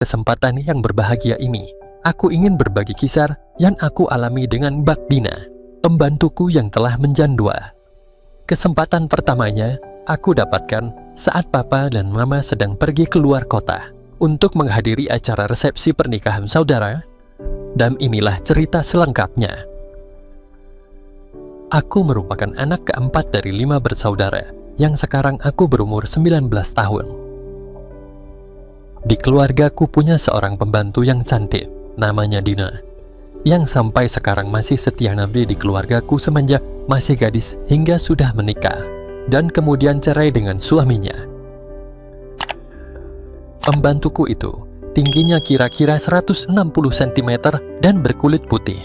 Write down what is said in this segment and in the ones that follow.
Kesempatan yang berbahagia ini, aku ingin berbagi kisah yang aku alami dengan Mbak Dina, pembantuku yang telah menjanda. Kesempatan pertamanya, aku dapatkan saat Papa dan Mama sedang pergi keluar kota untuk menghadiri acara resepsi pernikahan saudara, dan inilah cerita selengkapnya. Aku merupakan anak keempat dari 5 bersaudara, yang sekarang aku berumur 19 tahun. Di keluargaku punya seorang pembantu yang cantik, namanya Dina, yang sampai sekarang masih setia nabdi di keluargaku semenjak masih gadis hingga sudah menikah, dan kemudian cerai dengan suaminya. Pembantuku itu tingginya kira-kira 160 cm dan berkulit putih.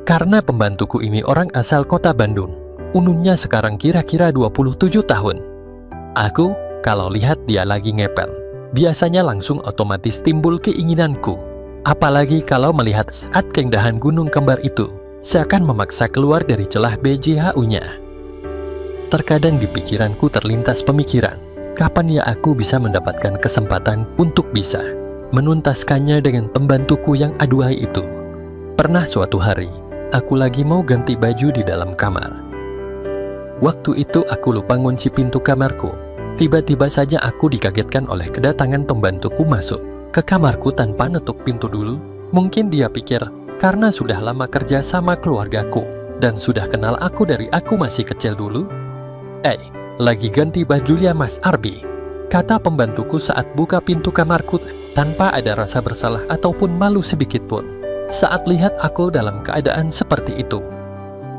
Karena pembantuku ini orang asal kota Bandung, umurnya sekarang kira-kira 27 tahun. Aku, kalau lihat dia lagi ngepel, biasanya langsung otomatis timbul keinginanku. Apalagi kalau melihat saat keindahan gunung kembar itu, seakan memaksa keluar dari celah BJHU-nya. Terkadang di pikiranku terlintas pemikiran, kapan ya aku bisa mendapatkan kesempatan untuk bisa menuntaskannya dengan pembantuku yang aduhai itu. Pernah suatu hari, aku lagi mau ganti baju di dalam kamar. Waktu itu aku lupa ngunci pintu kamarku. Tiba-tiba saja aku dikagetkan oleh kedatangan pembantuku masuk ke kamarku tanpa nutup pintu dulu. Mungkin dia pikir karena sudah lama kerja sama keluargaku dan sudah kenal aku dari aku masih kecil dulu. Lagi ganti baju ya Mas Arbi, kata pembantuku saat buka pintu kamarku tanpa ada rasa bersalah ataupun malu sedikit pun saat lihat aku dalam keadaan seperti itu.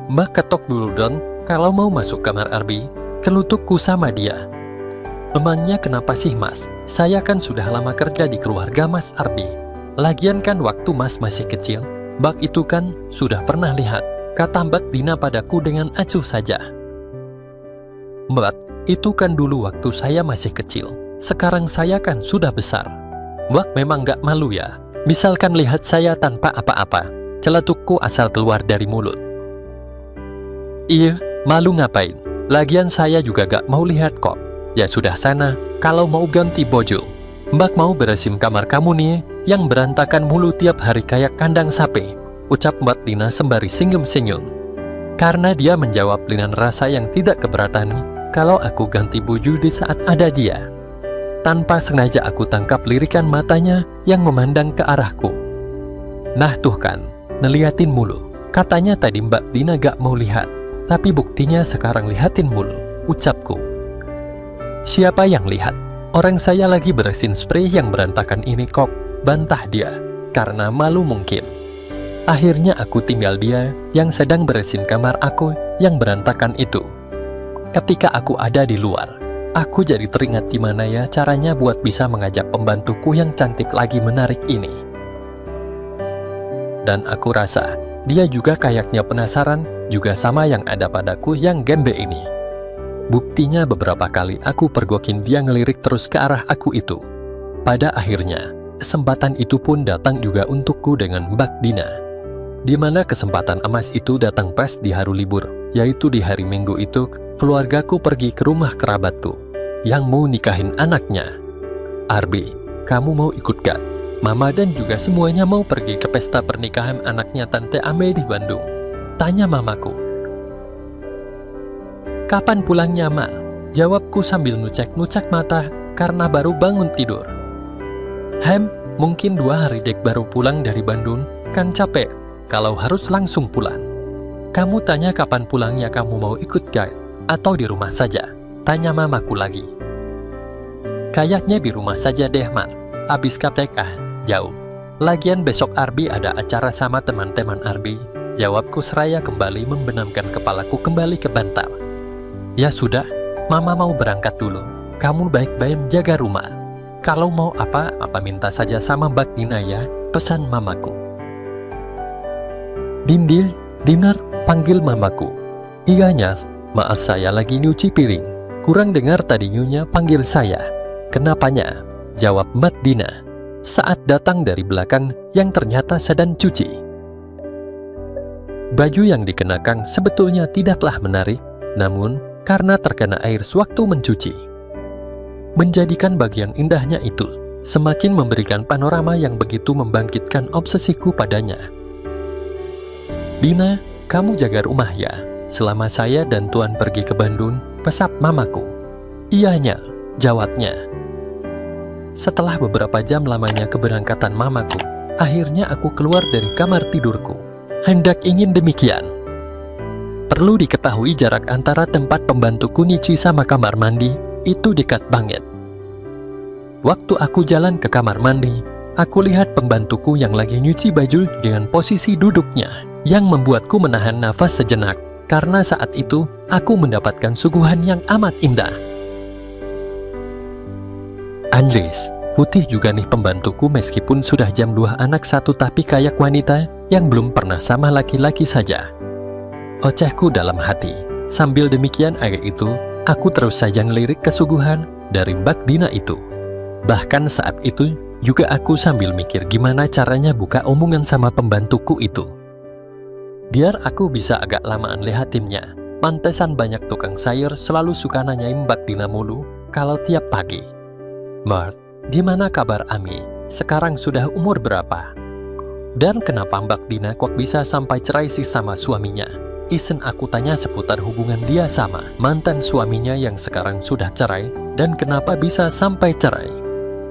Mbak ketok dulu dong kalau mau masuk kamar Arbi, kelutukku sama dia. Emangnya kenapa sih Mas? Saya kan sudah lama kerja di keluarga Mas Arbi. Lagian kan waktu Mas masih kecil, Mbak itu kan sudah pernah lihat, kata Mbak Dina padaku dengan acuh saja. Mbak, itu kan dulu waktu saya masih kecil. Sekarang saya kan sudah besar. Mbak memang gak malu ya? Misalkan lihat saya tanpa apa-apa, celetukku asal keluar dari mulut. Iya, malu ngapain? Lagian saya juga gak mau lihat kok. Ya sudah sana, kalau mau ganti baju. Mbak mau beresin kamar kamu nih, yang berantakan mulu tiap hari kayak kandang sapi, ucap Mbak Dina sembari senyum-senyum. Karena dia menjawab dengan rasa yang tidak keberatan kalau aku ganti baju di saat ada dia. Tanpa sengaja aku tangkap lirikan matanya yang memandang ke arahku. Nah tuh kan, ngeliatin mulu. Katanya tadi Mbak Dina gak mau lihat, tapi buktinya sekarang lihatin mulu, ucapku. Siapa yang lihat? Orang saya lagi beresin spray yang berantakan ini kok, bantah dia, karena malu mungkin. Akhirnya aku tinggal dia yang sedang beresin kamar aku yang berantakan itu. Ketika aku ada di luar, aku jadi teringat gimana ya caranya buat bisa mengajak pembantuku yang cantik lagi menarik ini. Dan aku rasa, dia juga kayaknya penasaran juga sama yang ada padaku yang gembe ini. Buktinya beberapa kali aku pergokin dia ngelirik terus ke arah aku itu. Pada akhirnya, kesempatan itu pun datang juga untukku dengan Mbak Dina. Di mana kesempatan emas itu datang pas di hari libur, yaitu di hari Minggu itu, keluargaku pergi ke rumah kerabatku yang mau nikahin anaknya. Arbi, kamu mau ikut gak? Mama dan juga semuanya mau pergi ke pesta pernikahan anaknya Tante Ame di Bandung, tanya mamaku. Kapan pulangnya, Ma? Jawabku sambil nucek-nucek mata karena baru bangun tidur. Mungkin 2 hari dek baru pulang dari Bandung, kan capek kalau harus langsung pulang. Kamu tanya kapan pulangnya, kamu mau ikut gak? Atau di rumah saja? Tanya mamaku lagi. Kayaknya di rumah saja deh, Ma. Habis kaptek jauh. Lagian besok Arbi ada acara sama teman-teman Arbi, jawabku seraya kembali membenamkan kepalaku kembali ke bantal. Ya sudah, Mama mau berangkat dulu. Kamu baik-baik jaga rumah. Kalau mau apa-apa minta saja sama Mbak Dina ya, pesan mamaku. Dindil, Dinar, panggil mamaku. Iyanya, maaf saya lagi nyuci piring. Kurang dengar tadi nyonya panggil saya. Kenapanya? Jawab Mbak Dina saat datang dari belakang yang ternyata sedang cuci. Baju yang dikenakan sebetulnya tidaklah menarik, namun karena terkena air sewaktu mencuci, menjadikan bagian indahnya itu semakin memberikan panorama yang begitu membangkitkan obsesiku padanya. "Dina, kamu jaga rumah ya, selama saya dan Tuan pergi ke Bandung," pesap mamaku. "Iyanya," jawabnya. Setelah beberapa jam lamanya keberangkatan mamaku, akhirnya aku keluar dari kamar tidurku. Hendak ingin demikian. Perlu diketahui jarak antara tempat pembantuku nyuci sama kamar mandi itu dekat banget. Waktu aku jalan ke kamar mandi, aku lihat pembantuku yang lagi nyuci baju dengan posisi duduknya, yang membuatku menahan nafas sejenak, karena saat itu aku mendapatkan suguhan yang amat indah. Andres, putih juga nih pembantuku meskipun sudah jam 2 anak satu tapi kayak wanita yang belum pernah sama laki-laki saja. Ocehku dalam hati. Sambil demikian air itu, aku terus saja ngelirik kesuguhan dari Mbak Dina itu. Bahkan saat itu juga aku sambil mikir gimana caranya buka omongan sama pembantuku itu. Biar aku bisa agak lamaan lihatinnya. Pantesan banyak tukang sayur selalu suka nanyain Mbak Dina mulu kalau tiap pagi. "Mbak, gimana kabar Ami? Sekarang sudah umur berapa? Dan kenapa Mbak Dina kok bisa sampai cerai sih sama suaminya?" Isen aku tanya seputar hubungan dia sama mantan suaminya yang sekarang sudah cerai dan kenapa bisa sampai cerai.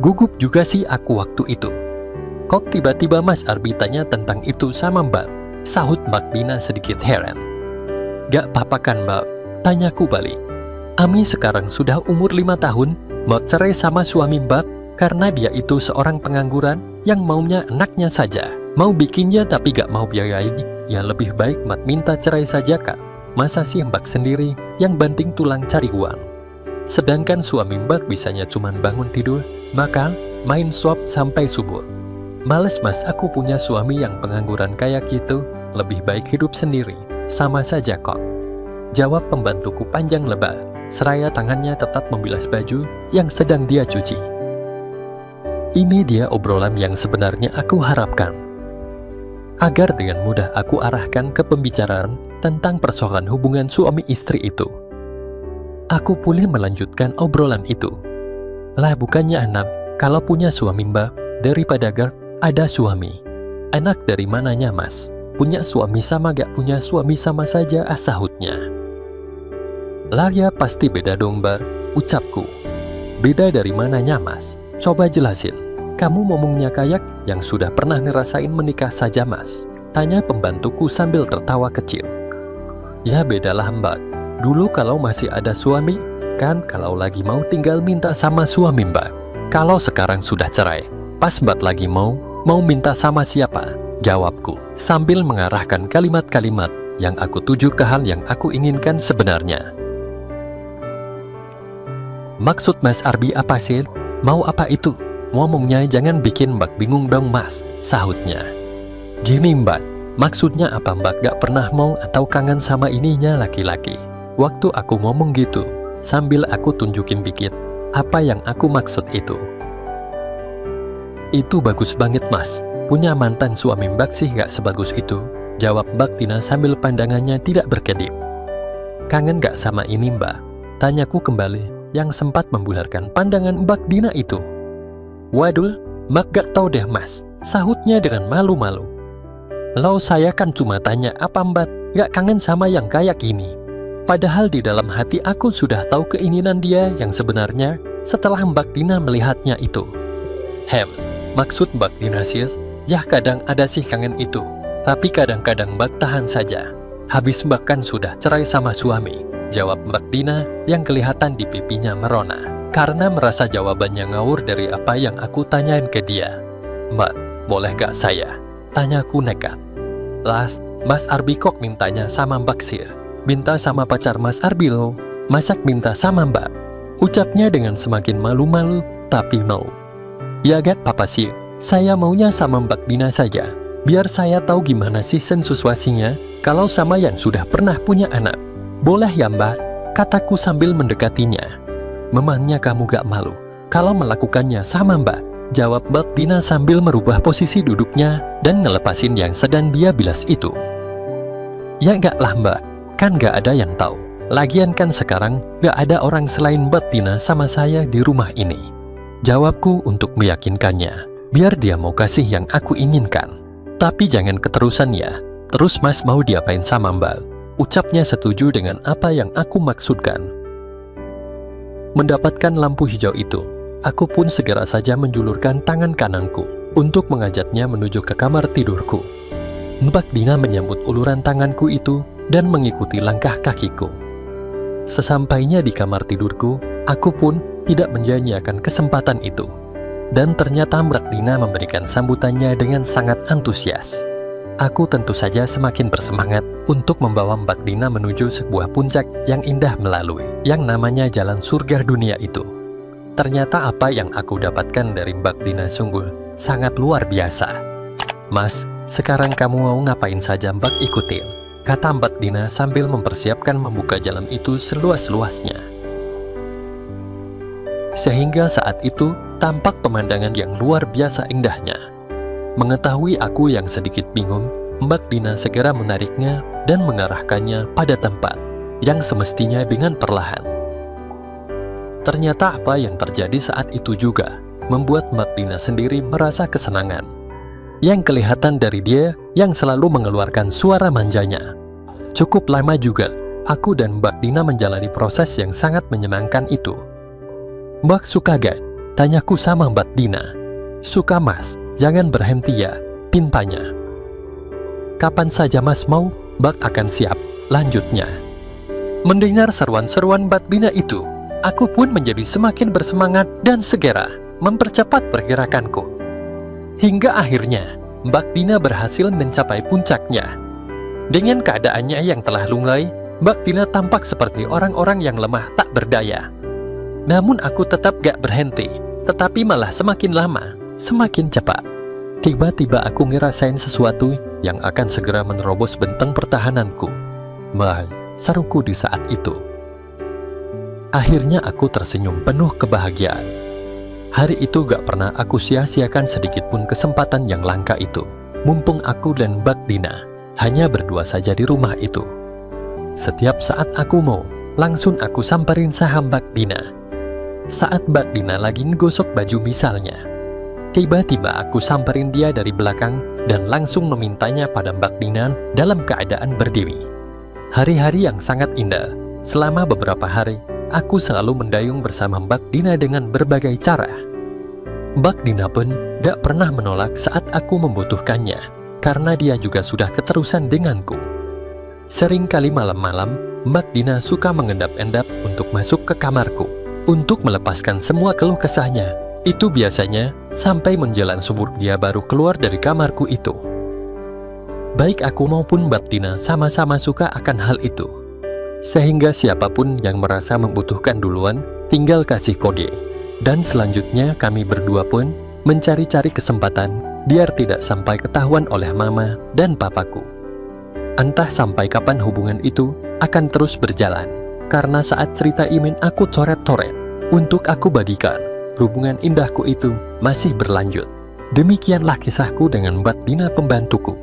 Gugup juga sih aku waktu itu. "Kok tiba-tiba Mas Arbi tanya tentang itu sama Mbak?" sahut Mbak Dina sedikit heran. "Gak apa-apa kan Mbak?" tanyaku balik. "Ami sekarang sudah umur 5 tahun, mau cerai sama suami Mbak karena dia itu seorang pengangguran yang maunya anaknya saja. Mau bikinnya tapi gak mau biayain. Ya lebih baik Mat minta cerai saja Kak. Masa sih Mbak sendiri yang banting tulang cari uang? Sedangkan suami Mbak bisanya cuman bangun tidur, makan, main swap sampai subuh. Males Mas aku punya suami yang pengangguran kayak gitu. Lebih baik hidup sendiri. Sama saja kok," jawab pembantuku panjang lebar, seraya tangannya tetap membilas baju yang sedang dia cuci. Ini dia obrolan yang sebenarnya aku harapkan. Agar dengan mudah aku arahkan ke pembicaraan tentang persoalan hubungan suami istri itu. Aku pulih melanjutkan obrolan itu. "Lah bukannya enak kalau punya suami Mbak daripada ada suami. Enak dari mananya Mas? Punya suami sama gak punya suami sama saja," sahutnya. "Lah ya pasti beda dong Bar," ucapku. "Beda dari mananya Mas? Coba jelasin. Kamu ngomongnya kayak yang sudah pernah ngerasain menikah saja Mas," tanya pembantuku sambil tertawa kecil. "Ya bedalah Mbak. Dulu kalau masih ada suami, kan kalau lagi mau tinggal minta sama suami Mbak. Kalau sekarang sudah cerai, pas Mbak lagi mau minta sama siapa?" jawabku, sambil mengarahkan kalimat-kalimat yang aku tuju ke hal yang aku inginkan sebenarnya. "Maksud Mas Arbi apa sih? Mau apa itu? Ngomongnya jangan bikin Mbak bingung dong Mas," sahutnya. "Gini Mbak, maksudnya apa Mbak gak pernah mau atau kangen sama ininya laki-laki?" Waktu aku ngomong gitu, sambil aku tunjukin dikit apa yang aku maksud itu. "Itu bagus banget Mas, punya mantan suami Mbak sih gak sebagus itu," jawab Mbak Dina sambil pandangannya tidak berkedip. "Kangen gak sama ini Mbak?" tanyaku kembali yang sempat membularkan pandangan Mbak Dina itu. "Waduh, Mbak gak tahu deh Mas," sahutnya dengan malu-malu. "Lo saya kan cuma tanya apa Mbak gak kangen sama yang kayak gini. Padahal di dalam hati aku sudah tahu keinginan dia yang sebenarnya setelah Mbak Dina melihatnya itu." Maksud Mbak Dina sih, ya kadang ada sih kangen itu. Tapi kadang-kadang Mbak tahan saja. Habis Mbak kan sudah cerai sama suami," jawab Mbak Dina yang kelihatan di pipinya merona karena merasa jawabannya ngawur dari apa yang aku tanyain ke dia. "Mbak, boleh gak saya?" tanyaku nekat. "Las, Mas Arbi kok mintanya sama Mbak Sir? Minta sama pacar Mas Arbi loh, masak minta sama Mbak," ucapnya dengan semakin malu-malu tapi mau. "Ya gak apa sih, saya maunya sama Mbak Dina saja. Biar saya tahu gimana sih sensuasinya kalau sama yang sudah pernah punya anak. Boleh ya Mbak?" kataku sambil mendekatinya. "Memangnya kamu gak malu kalau melakukannya sama Mbak?" jawab Mbak Dina sambil merubah posisi duduknya dan ngelepasin yang sedang dia bilas itu. "Ya gak lah Mbak, kan gak ada yang tahu. Lagian kan sekarang gak ada orang selain Mbak Dina sama saya di rumah ini," Jawabku untuk meyakinkannya, biar dia mau kasih yang aku inginkan. Tapi jangan keterusan ya. Terus Mas mau diapain sama Mbak? Ucapnya setuju dengan apa yang aku maksudkan. Mendapatkan lampu hijau itu, aku pun segera saja menjulurkan tangan kananku untuk mengajaknya menuju ke kamar tidurku. Mbak Dina menyambut uluran tanganku itu dan mengikuti langkah kakiku. Sesampainya di kamar tidurku, aku pun tidak menyanyiakan kesempatan itu. Dan ternyata Mbak Dina memberikan sambutannya dengan sangat antusias. Aku tentu saja semakin bersemangat untuk membawa Mbak Dina menuju sebuah puncak yang indah melalui yang namanya jalan surga dunia itu. Ternyata apa yang aku dapatkan dari Mbak Dina sungguh sangat luar biasa. Mas, sekarang kamu mau ngapain saja Mbak ikutin, kata Mbak Dina sambil mempersiapkan membuka jalan itu seluas-luasnya. Sehingga saat itu tampak pemandangan yang luar biasa indahnya. Mengetahui aku yang sedikit bingung, Mbak Dina segera menariknya dan mengarahkannya pada tempat yang semestinya dengan perlahan. Ternyata apa yang terjadi saat itu juga membuat Mbak Dina sendiri merasa kesenangan. Yang kelihatan dari dia yang selalu mengeluarkan suara manjanya. Cukup lama juga, aku dan Mbak Dina menjalani proses yang sangat menyenangkan itu. Mbak suka gak? Tanyaku sama Mbak Dina. Suka Mas, jangan berhenti ya, pintanya. Kapan saja Mas mau, Mbak akan siap, lanjutnya. Mendengar seruan-seruan Mbak Dina itu, aku pun menjadi semakin bersemangat dan segera mempercepat pergerakanku. Hingga akhirnya, Mbak Dina berhasil mencapai puncaknya. Dengan keadaannya yang telah lunglai, Mbak Dina tampak seperti orang-orang yang lemah tak berdaya. Namun aku tetap gak berhenti, tetapi malah semakin lama, semakin cepat. Tiba-tiba aku ngerasain sesuatu yang akan segera menerobos benteng pertahananku. Mal, saruku di saat itu. Akhirnya aku tersenyum penuh kebahagiaan. Hari itu gak pernah aku sia-siakan sedikitpun kesempatan yang langka itu. Mumpung aku dan Mbak Dina hanya berdua saja di rumah itu. Setiap saat aku mau, langsung aku samperin saham Mbak Dina. Saat Mbak Dina lagi ngegosok baju misalnya, tiba-tiba aku samperin dia dari belakang dan langsung memintanya pada Mbak Dina dalam keadaan berdiri. Hari-hari yang sangat indah. Selama beberapa hari, aku selalu mendayung bersama Mbak Dina dengan berbagai cara. Mbak Dina pun gak pernah menolak saat aku membutuhkannya, karena dia juga sudah keterusan denganku. Seringkali malam-malam, Mbak Dina suka mengendap-endap untuk masuk ke kamarku, untuk melepaskan semua keluh kesahnya. Itu biasanya sampai menjelang subuh dia baru keluar dari kamarku itu. Baik aku maupun Mbak Dina sama-sama suka akan hal itu. Sehingga siapapun yang merasa membutuhkan duluan, tinggal kasih kode. Dan selanjutnya kami berdua pun mencari-cari kesempatan biar tidak sampai ketahuan oleh mama dan papaku. Entah sampai kapan hubungan itu akan terus berjalan, karena saat cerita Imin aku coret-coret untuk aku bagikan, hubungan indahku itu masih berlanjut. Demikianlah kisahku dengan Mbak Dina pembantuku.